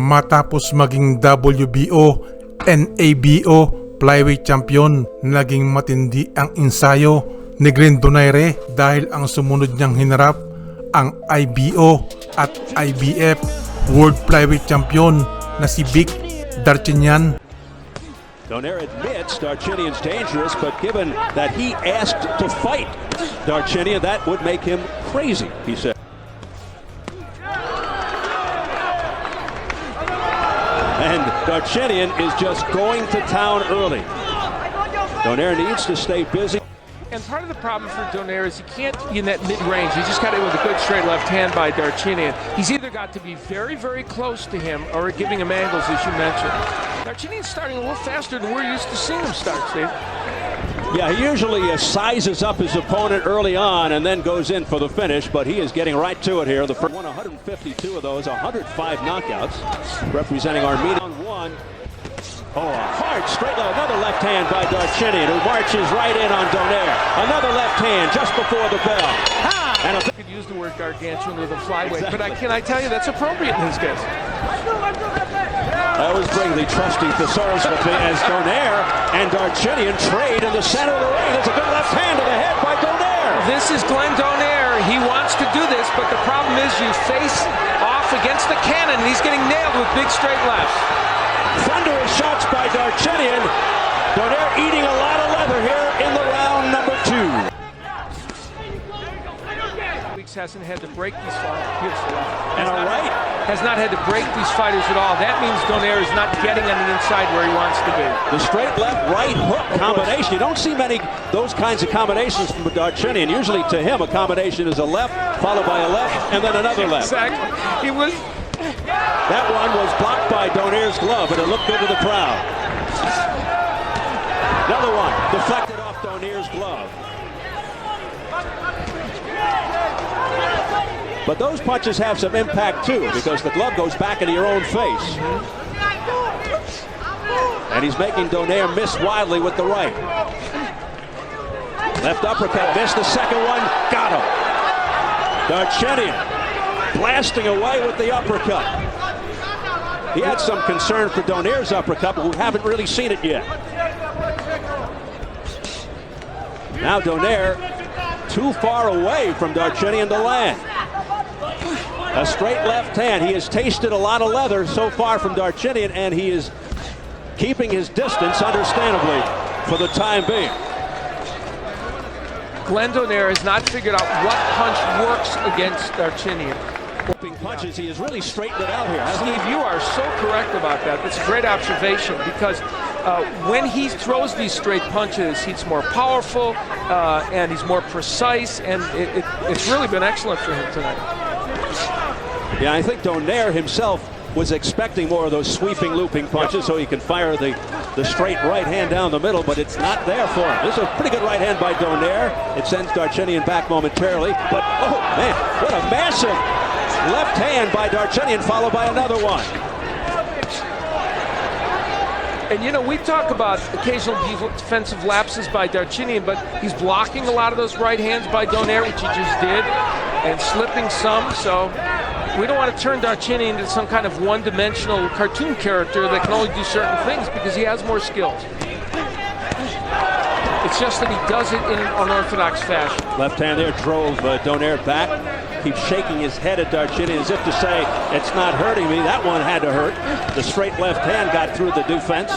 Matapos maging WBO, NABO flyweight champion, naging matindi ang ensayo ni Glenn Donaire dahil ang sumunod niyang hinarap ang IBO at IBF World Flyweight Champion na si Vic Darchinyan. Donaire admits Darchinyan's dangerous, but given that he asked to fight Darchinyan, that would make him crazy, he said. And Darchinyan is just going to town early. Donaire needs to stay busy. And part of the problem for Donaire is he can't be in that mid-range. He just got it with a good straight left hand by Darchinyan. He's either got to be very, very close to him or giving him angles, as you mentioned. Darchinyan's starting a little faster than we're used to seeing him start, Steve. Yeah, he usually sizes up his opponent early on and then goes in for the finish, but he is getting right to it here. The first won 152 of those, 105 knockouts, representing Armenia on one. Oh, a hard straight left, another left hand by Darchinyan, who marches right in on Donaire. Another left hand just before the bell. And I could use the word gargantuan with a flyweight, but can I tell you that's appropriate in this case? I always bring the trusty thesaurus with me as Donaire and Darchinyan trade in the center of the ring. There's a good left hand to the head by Donaire. This is Glenn Donaire. He wants to do this, but the problem is you face off against the cannon, and he's getting nailed with big straight lefts. Thunderous shots by Darchinyan. Donaire eating a lot of leather here in the round number 2. Hasn't had to break these fighters. And a right has not had to break these fighters at all. That means Donaire is not getting on the inside where he wants to be. The straight left right hook combination. You don't see many those kinds of combinations from Darchinyan. Usually to him a combination is a left followed by a left and then another left. Exactly. He was. That one was blocked by Donaire's glove, and it looked good to the crowd. Another one deflected off Donaire's glove. But those punches have some impact too, because the glove goes back into your own face. And he's making Donaire miss wildly with the right. Left uppercut, missed the second one, got him. Darchinyan blasting away with the uppercut. He had some concern for Donaire's uppercut, but we haven't really seen it yet. Now Donaire too far away from Darchinyan to land. A straight left hand. He has tasted a lot of leather so far from Darchinyan, and he is keeping his distance, understandably, for the time being. Glenn Donaire has not figured out what punch works against Darchinyan. Whooping punches, he has really straightened it out here. Steve, you are so correct about that. That's a great observation, because when he throws these straight punches, he's more powerful and he's more precise, and it's really been excellent for him tonight. Yeah, I think Donaire himself was expecting more of those sweeping, looping punches so he can fire the straight right hand down the middle, but it's not there for him. This is a pretty good right hand by Donaire. It sends Darchinyan back momentarily, but oh man, what a massive left hand by Darchinyan, followed by another one. And you know, we talk about occasional defensive lapses by Darchinyan, but he's blocking a lot of those right hands by Donaire, which he just did, and slipping some, so we don't want to turn Darchinyan into some kind of one-dimensional cartoon character that can only do certain things, because he has more skills. It's just that he does it in an unorthodox fashion. Left hand there drove Donaire back. Keeps shaking his head at Darchinyan as if to say, it's not hurting me. That one had to hurt. The straight left hand got through the defense.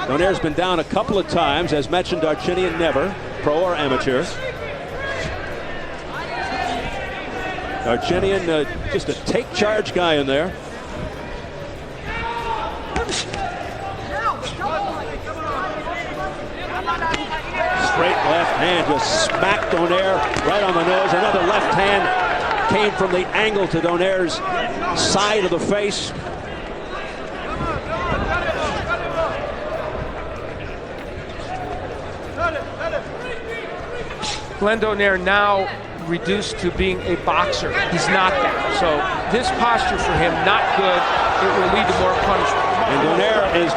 Donaire's been down a couple of times. As mentioned, Darchinyan never, pro or amateur. Darchinyan, just a take charge guy in there. Straight left hand just smacked Donaire right on the nose. Another left hand came from the angle to Donaire's side of the face. Glenn Donaire now reduced to being a boxer. He's not that. So this posture for him, not good. It will lead to more punishment. And Donaire is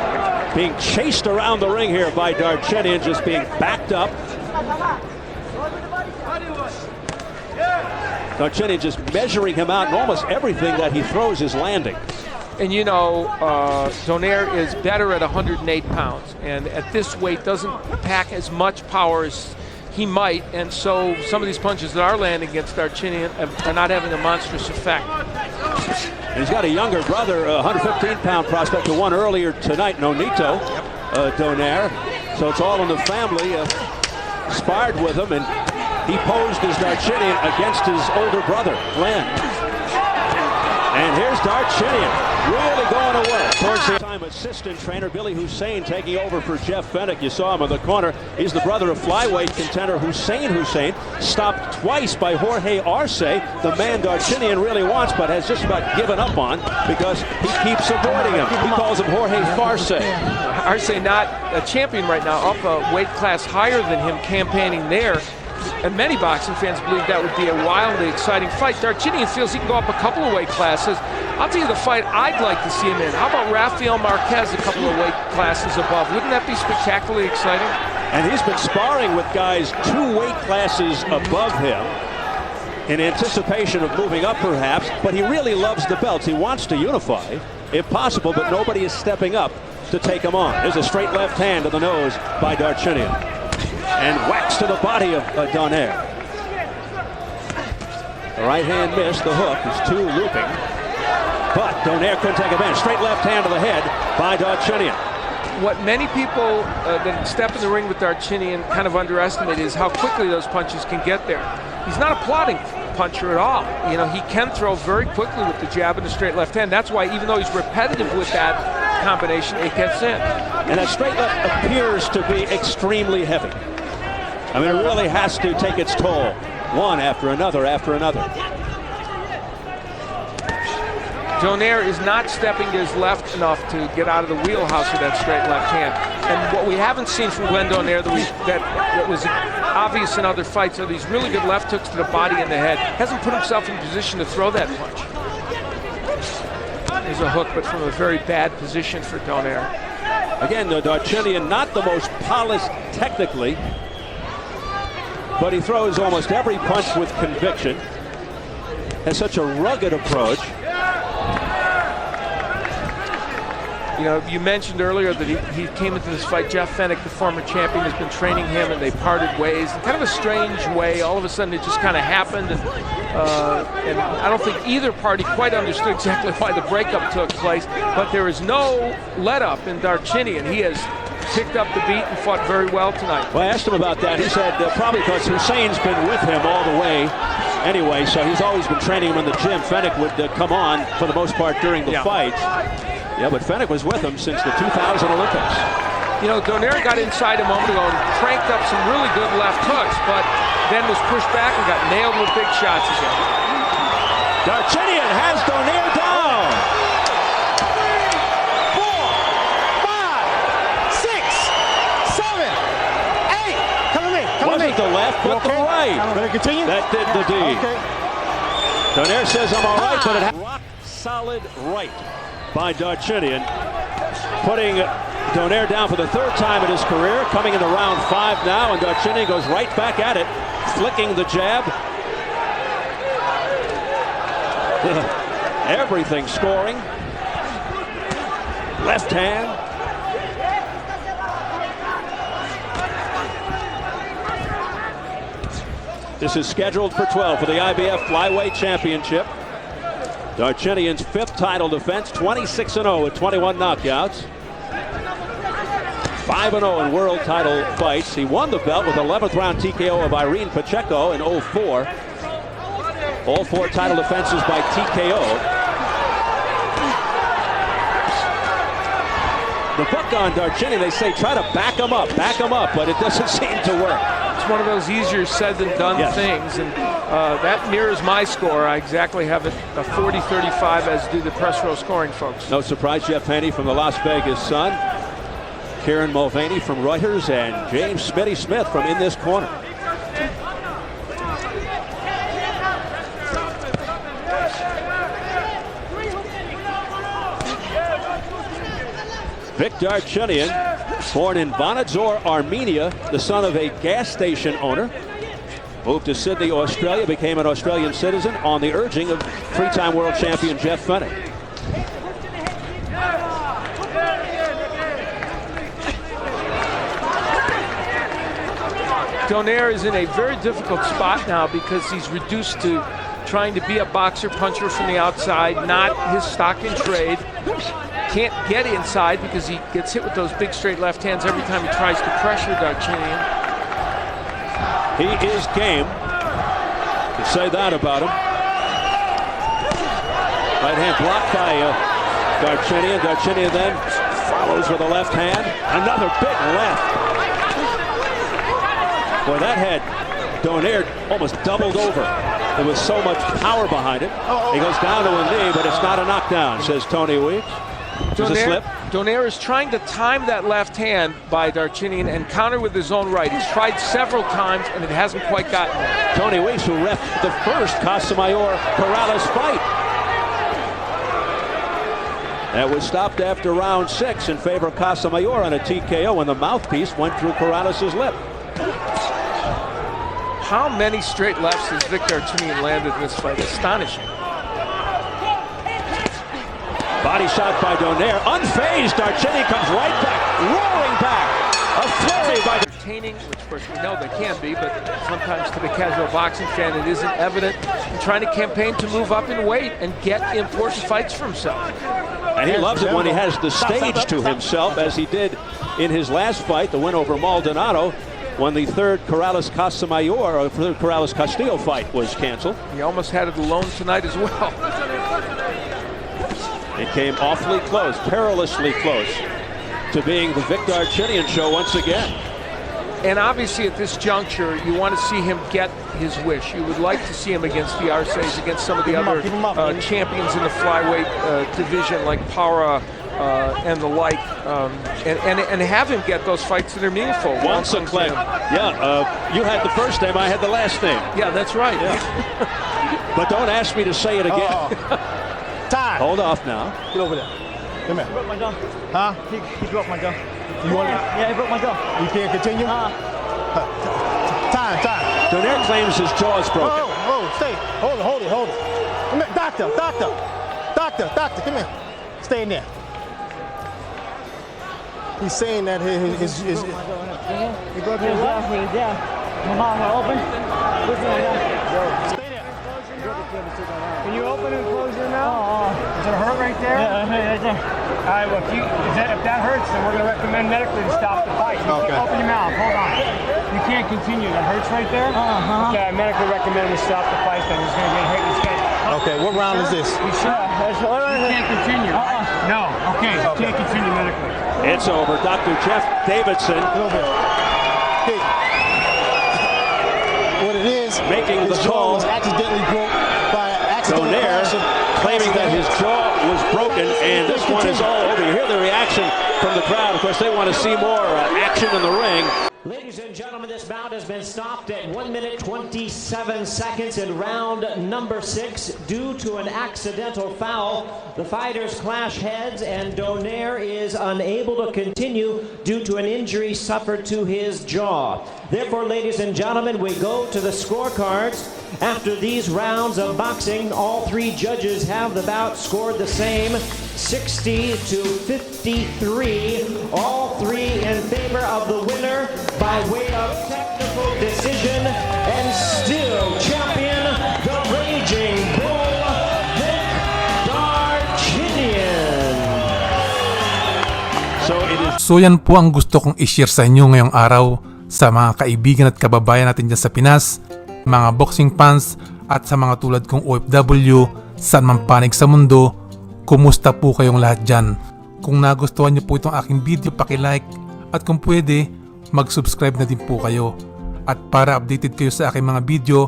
being chased around the ring here by Darchinyan, just being backed up. Darchinian just measuring him out, and almost everything that he throws is landing. And you know, Donaire is better at 108 pounds, and at this weight doesn't pack as much power as he might, and so some of these punches that are landing against Darchinian are not having a monstrous effect. And he's got a younger brother, a 115-pound prospect who won earlier tonight, Nonito Donaire. So it's all in the family. Sparred with him, and he posed as Darchinian against his older brother, Glenn. And here's Darchinian really going away. Towards the time, assistant trainer Billy Hussein taking over for Jeff Fennick. You saw him in the corner. He's the brother of flyweight contender Hussein, stopped twice by Jorge Arce, the man Darchinian really wants, but has just about given up on because he keeps avoiding him. He calls him Jorge Farce. Arce not a champion right now, up a weight class higher than him, campaigning there. And many boxing fans believe that would be a wildly exciting fight. Darchinian feels he can go up a couple of weight classes. I'll tell you the fight I'd like to see him in. How about Rafael Marquez a couple of weight classes above? Wouldn't that be spectacularly exciting? And he's been sparring with guys 2 weight classes above him in anticipation of moving up perhaps, but he really loves the belts. He wants to unify if possible, but nobody is stepping up to take him on. There's a straight left hand to the nose by Darchinian. And whacks to the body of Donaire. The right hand missed. The hook is too looping. But Donaire couldn't take advantage. Straight left hand to the head by Darchinian. What many people that step in the ring with Darchinian kind of underestimate is how quickly those punches can get there. He's not a plodding puncher at all. You know, he can throw very quickly with the jab and the straight left hand. That's why even though he's repetitive with that combination, it gets in. And that straight left appears to be extremely heavy. I mean, it really has to take its toll, one after another after another. Donaire is not stepping to his left enough to get out of the wheelhouse with that straight left hand. And what we haven't seen from Glenn Donaire that was obvious in other fights are these really good left hooks to the body and the head. Hasn't put himself in position to throw that punch. There's a hook, but from a very bad position for Donaire. Again, Darchinian not the most polished technically, but he throws almost every punch with conviction. Has such a rugged approach. You know, you mentioned earlier that he came into this fight. Jeff Fennick, the former champion, has been training him, and they parted ways in kind of a strange way. All of a sudden, it just kind of happened, and I don't think either party quite understood exactly why the breakup took place. But there is no let-up in Darchinian. He has picked up the beat and fought very well tonight. Well, I asked him about that. He said probably because Hussein's been with him all the way anyway, so he's always been training him in the gym. Fennick would come on for the most part during the fight. Yeah, but Fennick was with him since the 2000 Olympics. You know, Donaire got inside a moment ago and cranked up some really good left hooks, but then was pushed back and got nailed with big shots again. Darchinian has Donaire down. 3, 4, 5, 6, 7, 8. Come with me. Come with me. Wasn't the left, but the right. Better continue. That did the deed. Okay. Donaire says I'm all right, but it rock solid right by Darchinian, putting Donaire down for the 3rd time in his career, coming into round 5 now, and Darchinian goes right back at it, flicking the jab. Everything scoring. Left hand. This is scheduled for 12 for the IBF Flyweight Championship. Darchinian's 5th title defense, 26-0 with 21 knockouts. 5-0 in world title fights. He won the belt with 11th round TKO of Irene Pacheco in 04. All 4 title defenses by TKO. The book on Darchinian, they say try to back him up, but it doesn't seem to work. It's one of those easier said than done things, and that mirrors my score. I exactly have it a 40-35, as do the press row scoring folks. No surprise, Jeff Haney from the Las Vegas Sun, Kieran Mulvaney from Reuters, and James Smitty Smith from In This Corner. Vic Darchinian, born in Vanadzor, Armenia, the son of a gas station owner. moved to Sydney, Australia, became an Australian citizen on the urging of three-time world champion Jeff Fenech. Donaire is in a very difficult spot now because he's reduced to trying to be a boxer puncher from the outside, not his stock in trade. Can't get inside because he gets hit with those big straight left hands every time he tries to pressure Darchinian. He is game. To say that about him. Right hand blocked by Darchinian. Darchinian then follows with a left hand. Another big left. Boy, that had Donaire almost doubled over. There was so much power behind it. He goes down to a knee, but it's not a knockdown, says Tony Weeks. There's a slip. Donaire is trying to time that left hand by Darchinian and counter with his own right. He's tried several times, and it hasn't quite gotten there. Tony Weeks, who ref the first Casamayor-Corrales fight. That was stopped after round 6 in favor of Casamayor on a TKO when the mouthpiece went through Corrales' lip. How many straight lefts has Vic Darchinian landed in this fight? Astonishing. Body shot by Donaire. Unfazed, Darchinian comes right back, roaring back. A flurry by Entertaining, which of course we know they can be, but sometimes to the casual boxing fan it isn't evident. And trying to campaign to move up in weight and get important fights for himself. And he loves it when he has the stage to himself, as he did in his last fight, the win over Maldonado, when the third Corrales-Casamayor or third Corrales-Castillo fight was canceled. He almost had it alone tonight as well. It came awfully close, perilously close, to being the Vic Darchinian show once again. And obviously at this juncture, you want to see him get his wish. You would like to see him against the Arces, against some of the other champions in the flyweight division like Para and the like, and have him get those fights that are meaningful. Once a clip. Yeah, you had the first name, I had the last name. Yeah, that's right. Yeah. But don't ask me to say it again. Time. Hold off now. Get over there. Come here. He broke my jaw. Huh? He broke my jaw. You want Yeah, he broke my jaw. You can't continue? Time. Donaire claims his jaw is broken. Stay. Hold it. Come here. Doctor, come here. Stay in there. He's saying that his He broke his jaw. My mouth open. Stay there. Can you open and close your mouth? Does it hurt right there? Yeah, right there. All right, well, if that hurts, then we're going to recommend medically to stop the fight. Okay. Open your mouth. Hold on. You can't continue. That hurts right there? Okay, I medically recommend we stop the fight, then. He's going to get hit in his head. Okay, what round is this? You sure? You can't continue. No. Okay, you can't continue medically. It's over. Dr. Jeff Davidson Get over here. Hey. What it is, making the his jaw call. was accidentally broke by accidental Donaire crash of- claiming that his jaw was broken, and this one is all over. You hear the reaction from the crowd. Of course, they want to see more action in the ring. Ladies and gentlemen, this bout has been stopped at 1 minute 27 seconds in round number 6 due to an accidental foul. The fighters clash heads and Donaire is unable to continue due to an injury suffered to his jaw. Therefore, ladies and gentlemen, we go to the scorecards. After these rounds of boxing, all 3 judges have the bout scored the same, 60 to 53. All 3 in favor of the winner by way of technical decision, and still champion, the Raging Bull, Vic Darchinian. So yan po ang gusto kong i-share sa inyo ngayong araw sa mga kaibigan at kababayan natin dyan sa Pinas, mga boxing fans at sa mga tulad kong OFW saan man panig sa mundo. Kumusta po kayong lahat dyan? Kung nagustuhan niyo po itong aking video, paki-like at kung pwede, mag-subscribe na din po kayo. At para updated kayo sa aking mga video,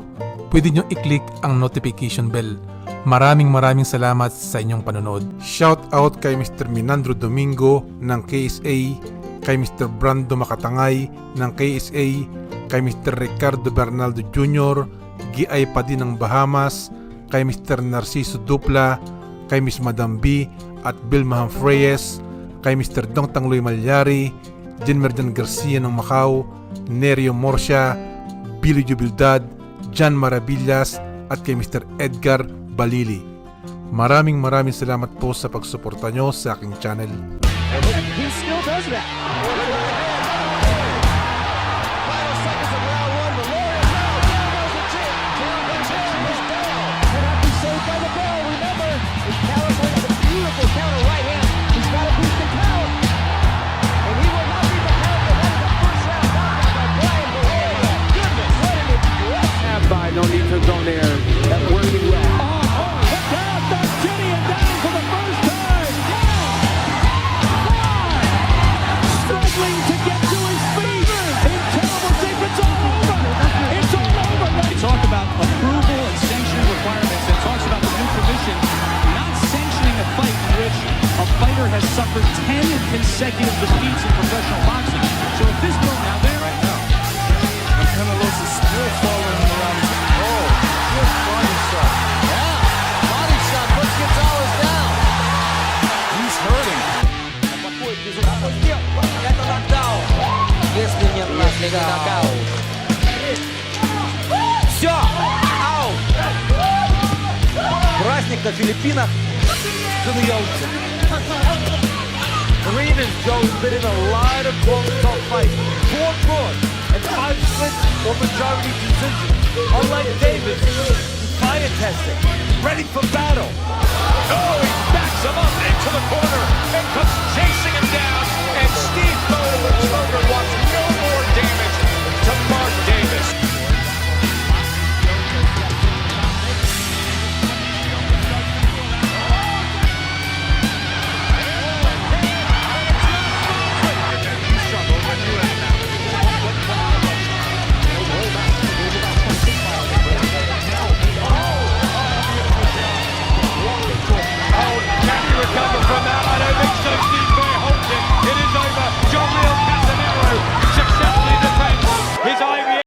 pwede nyo i-click ang notification bell. Maraming salamat sa inyong panonood. Shout out kay Mr. Minandro Domingo ng KSA, kay Mr. Brando Makatangay ng KSA, kay Mr. Ricardo Bernaldo Jr., Giay pa din ng Bahamas, kay Mr. Narciso Dupla, kay Miss Madam B at Bill Maham Freyes, kay Mr. Dong Tangloy Malyari, Jen Merdan Garcia ng Macau, Nerio Morcia, Billy Jubildad, Jan Maravillas at kay Mr. Edgar Balili. Maraming salamat po sa pagsuporta nyo sa aking channel. He still does that. Final seconds of round one. Valerian now down goes the chip. Cannot be saved by the bell. Remember, if California has a beautiful counter right hand, he's got to beat the count. And he will not beat the count. But that is a first round knockout by Brian Valerian. Goodness, what an impressive. Have by no need to go there. That working well. Down, Darchinian down for the first time. Struggling to get to his feet. In terrible shape. It's all over. It's all over. They talk about approval and sanctioning requirements. It talks about the new commission not sanctioning a fight in which a fighter has suffered 10 consecutive defeats in professional boxing. So if this goes now there right now, Canelo's is still following around. Oh, good body shot. Yeah, body shot puts Gonzalez down. He's hurting. Это нокдаун. Если нет последний нокаут. Все, аут. Праздник на Филиппинах. Green and Joe's been in a lot of close tough fights. 4 draws and 5 splits or majority decisions. Unlike Davis, he's fire testing, ready for battle. Oh, he backs him up into the corner and comes chasing him down. And Steve Bowen wants